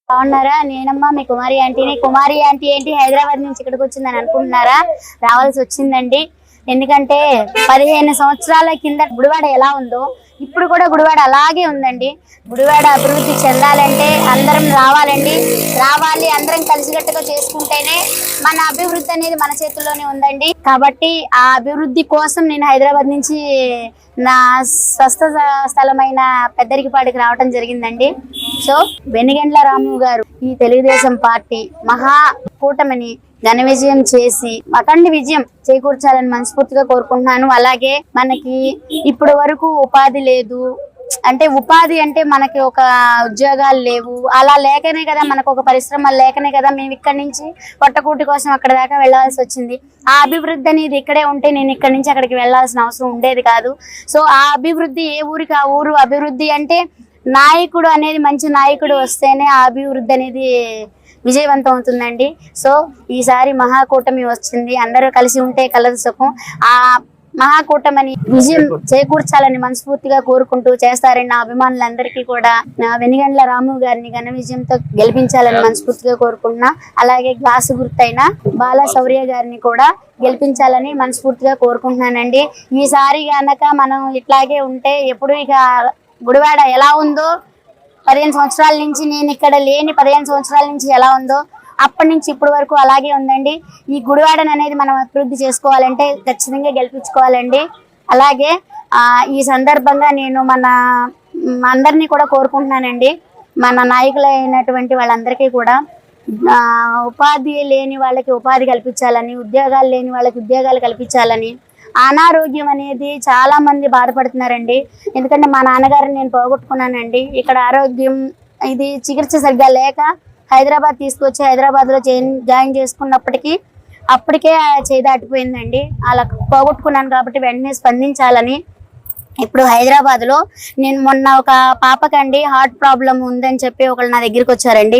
బాగున్నారా? నేనమ్మా మీ కుమారి ఆంటీని. కుమారి ఆంటీ ఏంటి హైదరాబాద్ నుంచి ఇక్కడికి వచ్చిందని అనుకుంటున్నారా? రావాల్సి వచ్చిందండి. ఎందుకంటే 15 సంవత్సరాల కింద గుడివాడ ఎలా ఉందో ఇప్పుడు కూడా గుడివాడ అలాగే ఉందండి. గుడివాడ అభివృద్ధి చెందాలంటే అందరం రావాలండి. రావాలి, అందరం కలిసికట్టుగా చేసుకుంటేనే మన అభివృద్ధి అనేది మన చేతుల్లోనే ఉందండి. కాబట్టి ఆ అభివృద్ధి కోసం నేను హైదరాబాద్ నుంచి నా స్వస్థ స్థలమైన పెద్దరికిపాటికి రావటం జరిగిందండి. సో వెనిగండ్ల రాము గారు ఈ తెలుగుదేశం పార్టీ మహా కూటమిని ఘన విజయం చేసి అఖండ విజయం చేకూర్చాలని మనస్ఫూర్తిగా కోరుకుంటున్నాను. అలాగే మనకి ఇప్పటి వరకు ఉపాధి లేదు, అంటే ఉపాధి అంటే మనకి ఒక ఉద్యోగాలు లేవు, అలా లేకనే కదా మనకు ఒక పరిశ్రమలు లేకనే కదా మేము ఇక్కడి నుంచి పొట్టకూటి కోసం అక్కడ దాకా వెళ్లాల్సి వచ్చింది. ఆ అభివృద్ధి అనేది ఇక్కడే ఉంటే నేను ఇక్కడి నుంచి అక్కడికి వెళ్లాల్సిన అవసరం ఉండేది కాదు. సో ఆ అభివృద్ధి ఏ ఊరికి ఆ ఊరు అభివృద్ధి అంటే నాయకుడు అనేది మంచి నాయకుడు వస్తేనే ఆ అభివృద్ధి అనేది విజయవంతం అవుతుందండి. సో ఈసారి మహాకూటమి వచ్చింది, అందరూ కలిసి ఉంటే కలదు సుఖం. ఆ మహాకూటమిని విజయం చేకూర్చాలని మనస్ఫూర్తిగా కోరుకుంటూ చేస్తారని నా అభిమానులందరికీ కూడా నా వెనిగండ్ల రాము గారిని ఘన విజయంతో గెలిపించాలని మనస్ఫూర్తిగా కోరుకుంటున్నా. అలాగే గ్లాసు గుర్తైన బాలా శౌర్య గారిని కూడా గెలిపించాలని మనస్ఫూర్తిగా కోరుకుంటున్నానండి. ఈసారి గనక మనం ఇట్లాగే ఉంటే ఎప్పుడు ఇక గుడివాడ ఎలా ఉందో 15 సంవత్సరాల నుంచి నేను ఇక్కడ లేని 15 సంవత్సరాల నుంచి ఎలా ఉందో అప్పటి నుంచి ఇప్పటి వరకు అలాగే ఉందండి. ఈ గుడివాడను అనేది మనం అభివృద్ధి చేసుకోవాలంటే ఖచ్చితంగా గెలిపించుకోవాలండి. అలాగే ఈ సందర్భంగా నేను మన అందరినీ కూడా కోరుకుంటున్నానండి, మన నాయకులైనటువంటి వాళ్ళందరికీ కూడా ఉపాధి లేని వాళ్ళకి ఉపాధి కల్పించాలని, ఉద్యోగాలు లేని వాళ్ళకి ఉద్యోగాలు కల్పించాలని. అనారోగ్యం అనేది చాలా మంది బాధపడుతున్నారండి. ఎందుకంటే మా నాన్నగారిని నేను పోగొట్టుకున్నానండి. ఇక్కడ ఆరోగ్యం ఇది చికిత్స సరిగ్గా లేక హైదరాబాద్ తీసుకొచ్చి హైదరాబాద్లో జాయిన్ చేసుకున్నప్పటికీ అప్పటికే చేయి దాటిపోయిందండి. అలా పోగొట్టుకున్నాను కాబట్టి వెంటనే స్పందించాలని ఇప్పుడు హైదరాబాద్లో నేను మొన్న ఒక పాపకండి హార్ట్ ప్రాబ్లం ఉందని చెప్పి ఒకళ్ళు నా దగ్గరికి వచ్చారండి.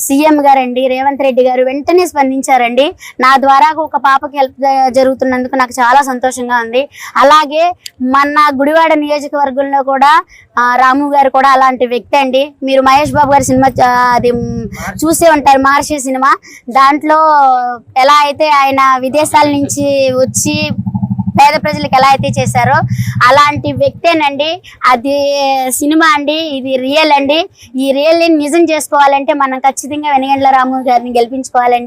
సీఎం గారండి రేవంత్ రెడ్డి గారు వెంటనే స్పందించారండి. నా ద్వారా ఒక పాపకి హెల్ప్ జరుగుతున్నందుకు నాకు చాలా సంతోషంగా ఉంది. అలాగే మన గుడివాడ నియోజకవర్గంలో కూడా రాము గారు కూడా అలాంటి వ్యక్తి అండి. మీరు మహేష్ బాబు గారి సినిమా అది చూసే ఉంటారు, మహర్షి సినిమా. దాంట్లో ఎలా అయితే ఆయన విదేశాల నుంచి వచ్చి పేద ప్రజలకు ఎలా అయితే చేశారో అలాంటి వ్యక్తేనండి. అది సినిమా అండి, ఇది రియల్ అండి. ఈ రియల్ నిజం చేసుకోవాలంటే మనం ఖచ్చితంగా వెనిగండ్ల రాము గారిని గెలిపించుకోవాలండి.